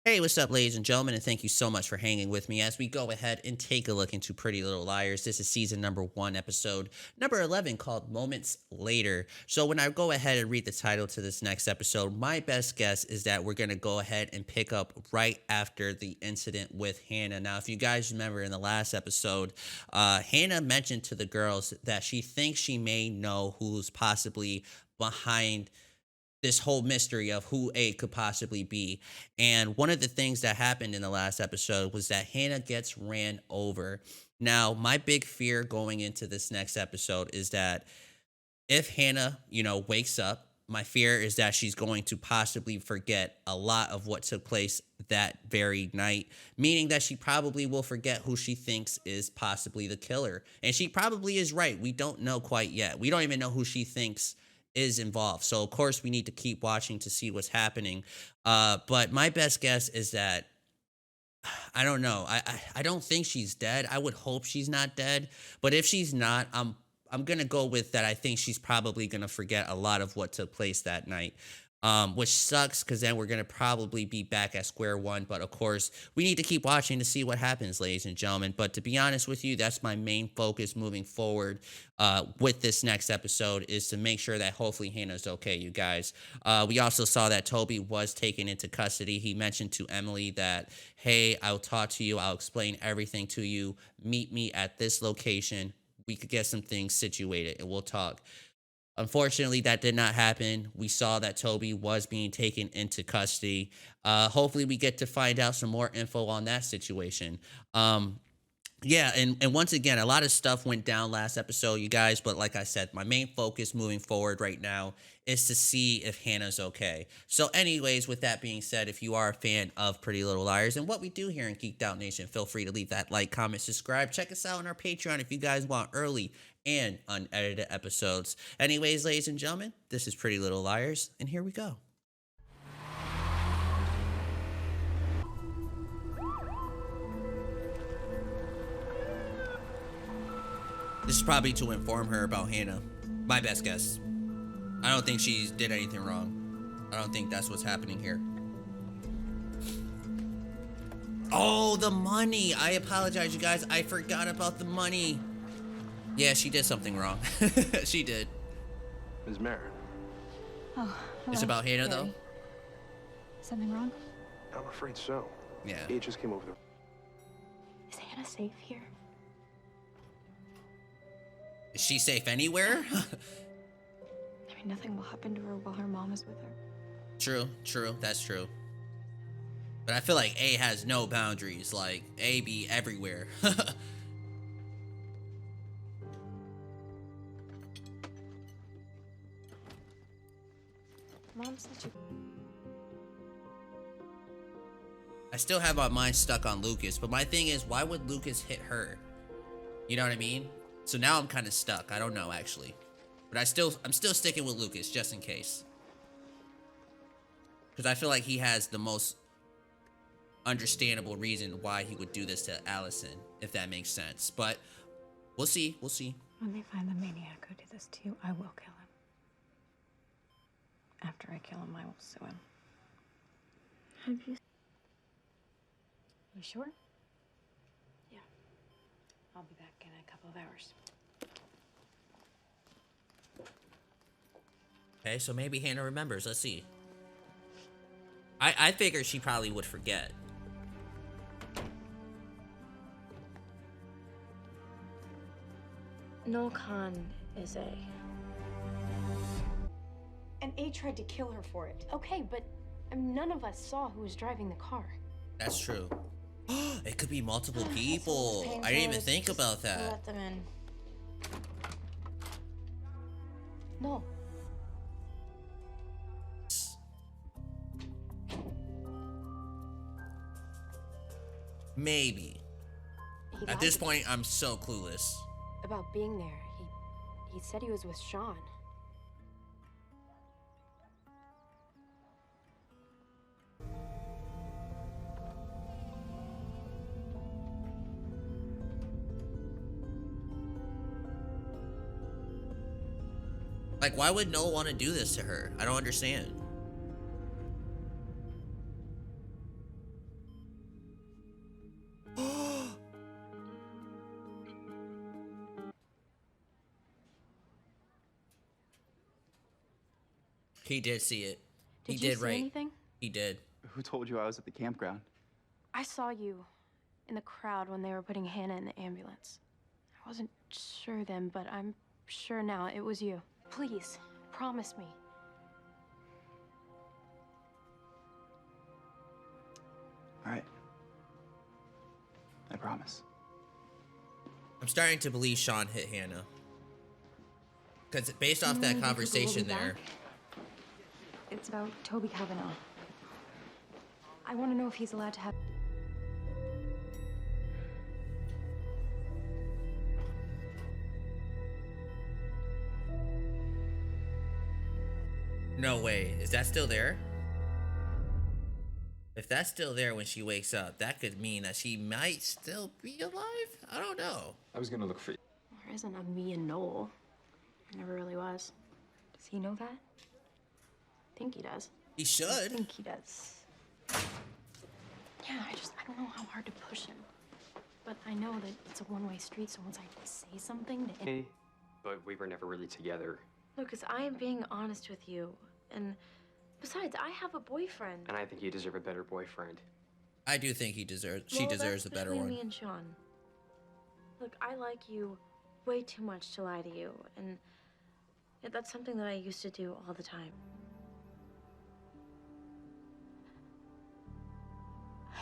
Hey, what's up, ladies and gentlemen, and thank you so much for hanging with me as we go ahead and take a look into Pretty Little Liars. This is season number 1, episode number 11, called Moments Later. So, when I go ahead and read the title to this next episode, my best guess is that we're going to go ahead and pick up right after the incident with Hannah. Now, if you guys remember in the last episode, Hannah mentioned to the girls that she thinks she may know who's possibly behind this whole mystery of who A could possibly be. And one of the things that happened in the last episode was that Hannah gets ran over. Now, my big fear going into this next episode is that if Hannah, wakes up, my fear is that she's going to possibly forget a lot of what took place that very night, meaning that she probably will forget who she thinks is possibly the killer. And she probably is right. We don't know quite yet. We don't even know who she thinks is involved. So, of course, we need to keep watching to see what's happening. But my best guess is that I don't know. I don't think she's dead. I would hope she's not dead. But if she's not, I'm gonna go with that. I think she's probably gonna forget a lot of what took place that night. Which sucks because then we're gonna probably be back at square one. But of course, we need to keep watching to see what happens, ladies and gentlemen. But to be honest with you, that's my main focus moving forward with this next episode is to make sure that hopefully Hannah's okay, you guys. We also saw that Toby was taken into custody. He mentioned to Emily that, hey, I'll talk to you. I'll explain everything to you. Meet me at this location. We could get some things situated and we'll talk. Unfortunately, that did not happen. We saw that Toby was being taken into custody. Hopefully, we get to find out some more info on that situation. Yeah, and once again, a lot of stuff went down last episode, you guys. But like I said, my main focus moving forward right now is to see if Hannah's okay. So, anyways, with that being said, if you are a fan of Pretty Little Liars and what we do here in Geeked Out Nation, feel free to leave that like, comment, subscribe. Check us out on our Patreon if you guys want early and unedited episodes. Anyways, ladies and gentlemen, this is Pretty Little Liars, and here we go. This is probably to inform her about Hannah. My best guess. I don't think she did anything wrong. I don't think that's what's happening here. Oh, the money. I apologize, you guys. I forgot about the money. Yeah, she did something wrong. She did. Ms. Merritt, Oh, It's hello, about Hannah, Barry. though? Something wrong? I'm afraid so. Yeah. He just came over the... Is Hannah safe here? Is she safe anywhere? I mean, nothing will happen to her while her mom is with her. True. That's true. But I feel like A has no boundaries. Like, A be everywhere. Mom said you. I still have my mind stuck on Lucas, but my thing is, why would Lucas hit her? You know what I mean? So now I'm kind of stuck. I don't know, actually. But I'm still sticking with Lucas, just in case. Because I feel like he has the most understandable reason why he would do this to Allison, if that makes sense. But we'll see. We'll see. When they find the maniac who did this to you, I will kill him. After I kill him, I will sue him. Have you? You sure? Yeah. I'll be back in a couple of hours. Okay, so maybe Hannah remembers. Let's see. I figured she probably would forget. Noel Khan is A. And A tried to kill her for it. Okay, but none of us saw who was driving the car. That's true. It could be multiple people. I didn't even think about that. Let them in. No. Maybe. He At lied this point, I'm so clueless. about being there. He said he was with Sean. Like, why would Noel want to do this to her? I don't understand. He did see it. Did He you did see right. anything? He did. Who told you I was at the campground? I saw you in the crowd when they were putting Hannah in the ambulance. I wasn't sure then, but I'm sure now it was you. Please, promise me. All right. I promise. I'm starting to believe Sean hit Hannah. Because based off that conversation there. It's about Toby Kavanaugh. I want to know if he's allowed to have. No way. Is that still there? If that's still there when she wakes up, that could mean that she might still be alive? I don't know. I was gonna look for you. There isn't a me and Noel. There never really was. Does he know that? I think he does. He I should. think he does. Yeah, I don't know how hard to push him. But I know that it's a one-way street, so once I say something to Hey, but we were never really together. Lucas, I am being honest with you. And besides, I have a boyfriend. And I think you deserve a better boyfriend. I do think she deserves That's a better between one. me and Sean. Look, I like you way too much to lie to you, and that's something that I used to do all the time.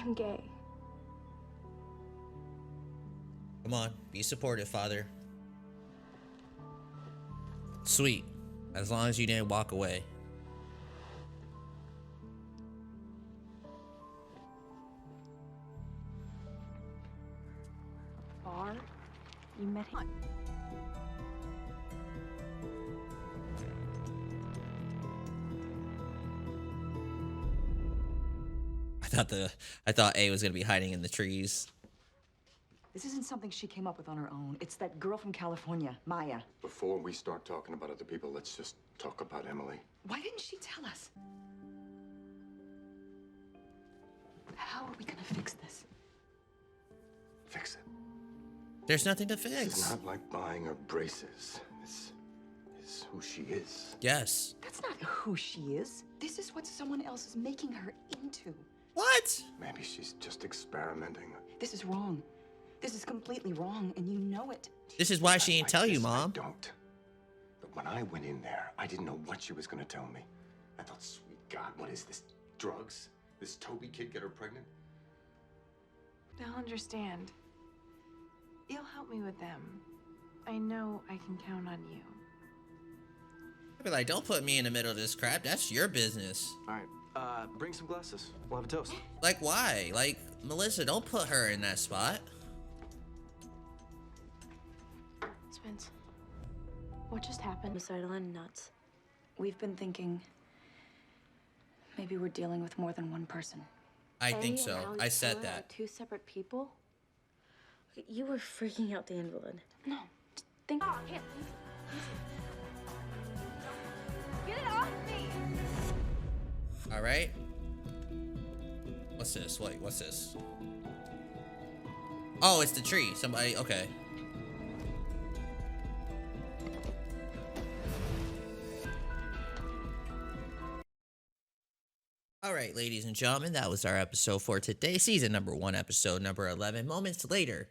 I'm gay. Come on, be supportive, father. Sweet. As long as you didn't walk away. Bar? You met him? I thought A was gonna be hiding in the trees. This isn't something she came up with on her own. It's that girl from California, Maya. Before we start talking about other people, let's just talk about Emily. Why didn't she tell us? How are we gonna fix this? Fix it. There's nothing to It's fix. not like buying her braces. This is who she is. Yes. That's not who she is. This is what someone else is making her into. What? Maybe she's just experimenting. This is wrong. This is completely wrong, and you know it. This is why she didn't tell you, Listen, Mom. I don't. But when I went in there, I didn't know what she was gonna tell me. I thought, sweet God, what is this? Drugs? This Toby kid get her pregnant? They'll understand. You'll help me with them. I know I can count on you. I'd be like, don't put me in the middle of this crap. That's your business. All right, bring some glasses. We'll have a toast. Like, why? Like, Melissa, don't put her in that spot. Spence, what just happened? Homicidal and nuts. We've been thinking maybe we're dealing with more than one person. I think A so. and Alex I said Miller are that. two separate people? You were freaking out the invalid. No, just think. All right. What's this? Wait, what's this? Oh, it's the tree. Somebody. Okay. All right, ladies and gentlemen, that was our episode for today. Season number 1, episode number 11. Moments later.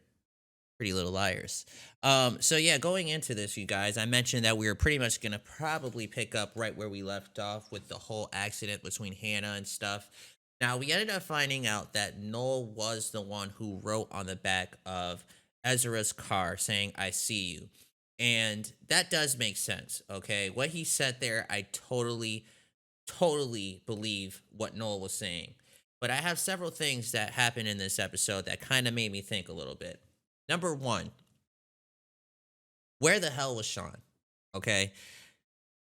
Pretty Little Liars. So yeah, going into this, you guys, I mentioned that we were pretty much gonna probably pick up right where we left off with the whole accident between Hannah and stuff. Now we ended up finding out that Noel was the one who wrote on the back of Ezra's car saying, "I see you," and that does make sense. Okay, what he said there, I totally believe what Noel was saying. But I have several things that happened in this episode that kind of made me think a little bit. Number 1, where the hell was Sean? Okay.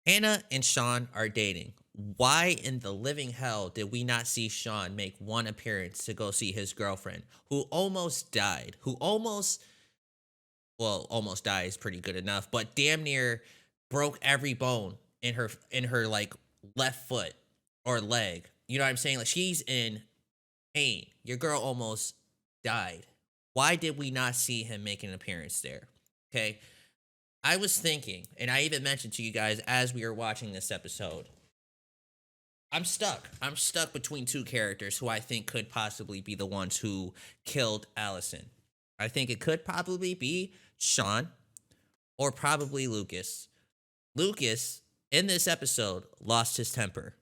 Hannah and Sean are dating. Why in the living hell did we not see Sean make one appearance to go see his girlfriend who almost died? Almost died is pretty good enough, but damn near broke every bone in her like left foot or leg. You know what I'm saying? Like, she's in pain. Your girl almost died. Why did we not see him make an appearance there? Okay. I was thinking, and I even mentioned to you guys as we were watching this episode, I'm stuck. I'm stuck between two characters who I think could possibly be the ones who killed Allison. I think it could probably be Sean or probably Lucas. Lucas, in this episode, lost his temper.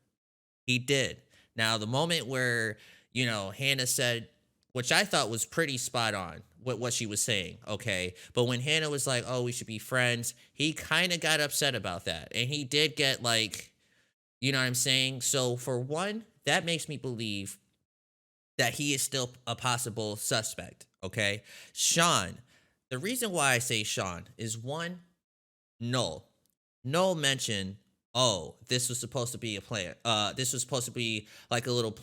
He did. Now, the moment where, Hannah said, which I thought was pretty spot on with what she was saying, okay? But when Hannah was like, oh, we should be friends, he kind of got upset about that. And he did get like, you know what I'm saying? So for one, that makes me believe that he is still a possible suspect, okay? Sean, the reason why I say Sean is one, Noel. Noel mentioned, oh, this was supposed to be a plan. This was supposed to be like a little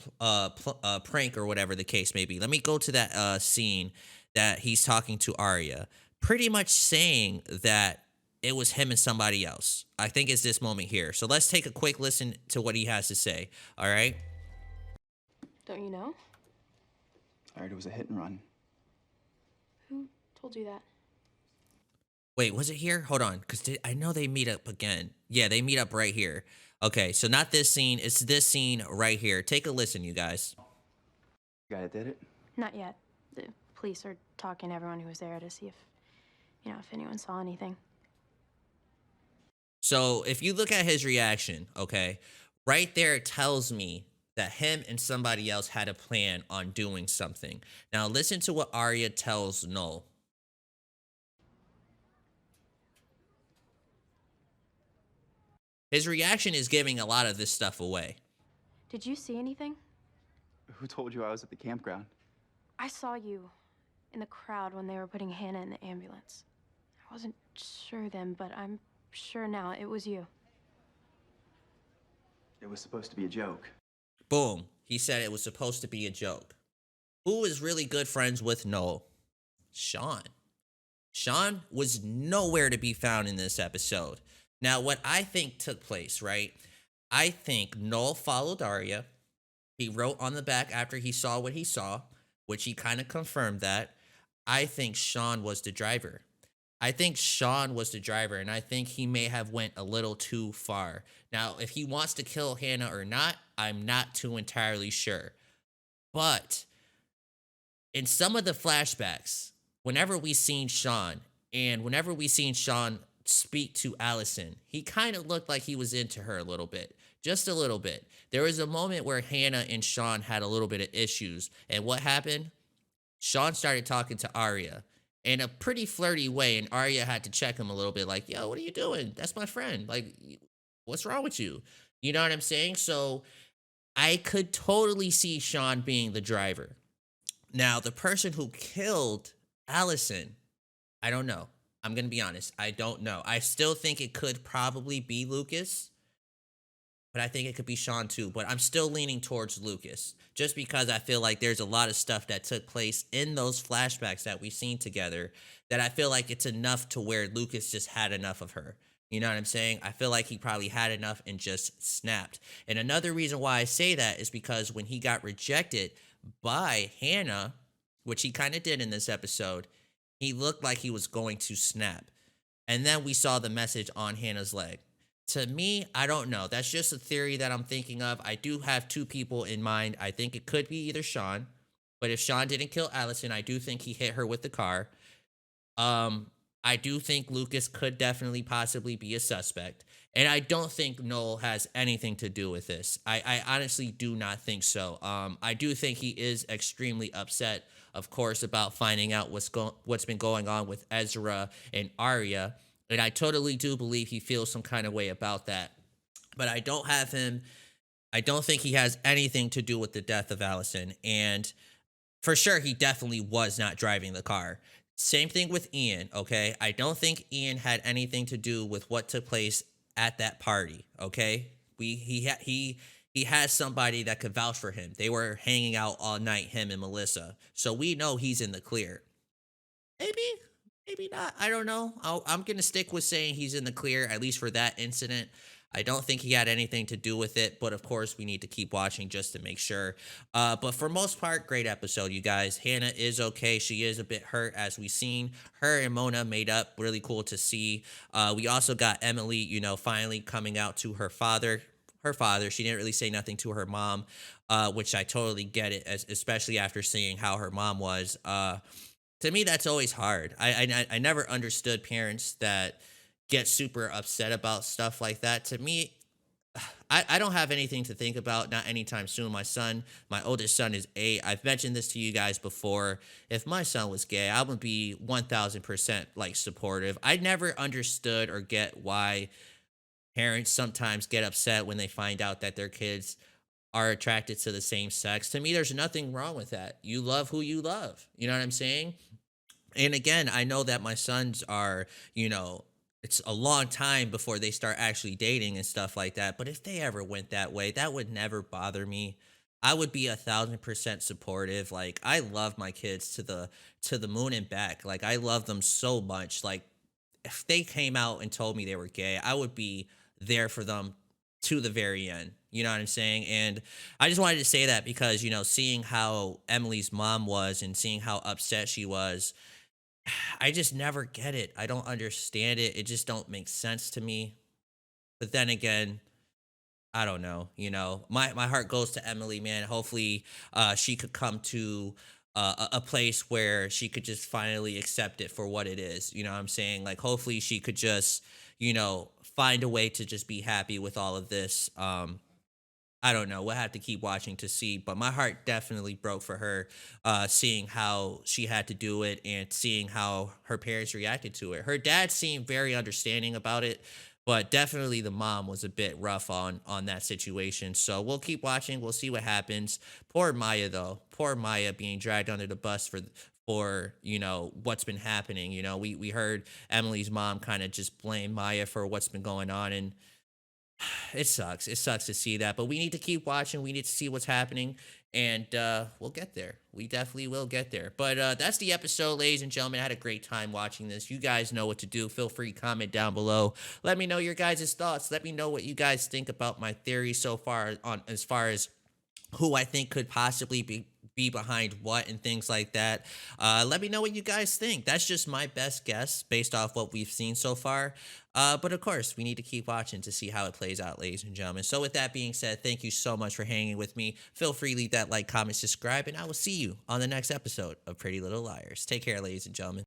prank or whatever the case may be. Let me go to that scene that he's talking to Arya, pretty much saying that it was him and somebody else. I think it's this moment here. So let's take a quick listen to what he has to say. All right. Don't you know? I heard it was a hit and run. Who told you that? Wait, was it here? Hold on, because I know they meet up again. Yeah, they meet up right here. Okay, so not this scene. It's this scene right here. Take a listen, you guys. Guy that did it? Not yet. The police are talking to everyone who was there to see if anyone saw anything. So if you look at his reaction, okay, right there it tells me that him and somebody else had a plan on doing something. Now listen to what Arya tells Noel. His reaction is giving a lot of this stuff away. Did you see anything? Who told you I was at the campground? I saw you in the crowd when they were putting Hannah in the ambulance. I wasn't sure then, but I'm sure now it was you. It was supposed to be a joke. Boom. He said it was supposed to be a joke. Who is really good friends with Noel? Sean. Sean was nowhere to be found in this episode. Now, what I think took place, right? I think Noel followed Arya. He wrote on the back after he saw what he saw, which he kind of confirmed that. I think Sean was the driver. I think Sean was the driver, and I think he may have went a little too far. Now, if he wants to kill Hannah or not, I'm not too entirely sure. But in some of the flashbacks, whenever we seen Sean, and whenever we seen Sean speak to Allison, he kind of looked like he was into her a little bit. Just a little bit. There was a moment where Hannah and Sean had a little bit of issues. And what happened? Sean started talking to Arya in a pretty flirty way, and Arya had to check him a little bit like, yo, what are you doing? That's my friend. Like, what's wrong with you? You know what I'm saying? So I could totally see Sean being the driver. Now, the person who killed Allison, I don't know. I'm going to be honest. I don't know. I still think it could probably be Lucas, but I think it could be Sean too. But I'm still leaning towards Lucas just because I feel like there's a lot of stuff that took place in those flashbacks that we've seen together that I feel like it's enough to where Lucas just had enough of her. You know what I'm saying? I feel like he probably had enough and just snapped. And another reason why I say that is because when he got rejected by Hannah, which he kind of did in this episode, he looked like he was going to snap. And then we saw the message on Hannah's leg. To me, I don't know. That's just a theory that I'm thinking of. I do have two people in mind. I think it could be either Sean. But if Sean didn't kill Allison, I do think he hit her with the car. I do think Lucas could definitely possibly be a suspect. And I don't think Noel has anything to do with this. I honestly do not think so. I do think he is extremely upset, of course, about finding out what's been going on with Ezra and Arya. And I totally do believe he feels some kind of way about that. But I don't think he has anything to do with the death of Allison. And for sure, he definitely was not driving the car. Same thing with Ian, okay? I don't think Ian had anything to do with what took place at that party, okay? He has somebody that could vouch for him. They were hanging out all night, him and Melissa. So we know he's in the clear. Maybe not. I don't know. I'm going to stick with saying he's in the clear, at least for that incident. I don't think he had anything to do with it, but of course we need to keep watching just to make sure. But for most part, great episode, you guys. Hannah is okay. She is a bit hurt, as we've seen. Her and Mona made up. Really cool to see. We also got Emily, finally coming out to her father. her father. She didn't really say nothing to her mom, which I totally get it, especially after seeing how her mom was. To me, that's always hard. I never understood parents that get super upset about stuff like that. To me, I don't have anything to think about, not anytime soon. My oldest son is 8. I've mentioned this to you guys before. If my son was gay, I would be 1000% like supportive. I never understood or get why parents sometimes get upset when they find out that their kids are attracted to the same sex. To me, there's nothing wrong with that. You love who you love. You know what I'm saying? And again, I know that my sons are, it's a long time before they start actually dating and stuff like that. But if they ever went that way, that would never bother me. I would be 1000% supportive. Like, I love my kids to the moon and back. Like, I love them so much. Like, if they came out and told me they were gay, I would be there for them to the very end. You know what I'm saying? And I just wanted to say that because, seeing how Emily's mom was and seeing how upset she was, I just never get it. I don't understand it. It just don't make sense to me. But then again, I don't know. My heart goes to Emily, man. Hopefully, she could come to a place where she could just finally accept it for what it is. You know what I'm saying? Like, hopefully, she could just, find a way to just be happy with all of this. I don't know. We'll have to keep watching to see. But my heart definitely broke for her, seeing how she had to do it and seeing how her parents reacted to it. Her dad seemed very understanding about it, but definitely the mom was a bit rough on that situation. So we'll keep watching. We'll see what happens. Poor Maya, though. Poor Maya being dragged under the bus for what's been happening. We heard Emily's mom kind of just blame Maya for what's been going on, and it sucks. It sucks to see that, but we need to keep watching. We need to see what's happening, and we'll get there. We definitely will get there. But that's the episode, ladies and gentlemen. I had a great time watching this. You guys know what to do. Feel free to comment down below. Let me know your guys' thoughts. Let me know what you guys think about my theory so far on as far as who I think could possibly be behind what and things like that. Let me know what you guys think. That's just my best guess based off what we've seen so far. But of course, we need to keep watching to see how it plays out, ladies and gentlemen. So with that being said, thank you so much for hanging with me. Feel free to leave that like, comment, subscribe, and I will see you on the next episode of Pretty Little Liars. Take care, ladies and gentlemen.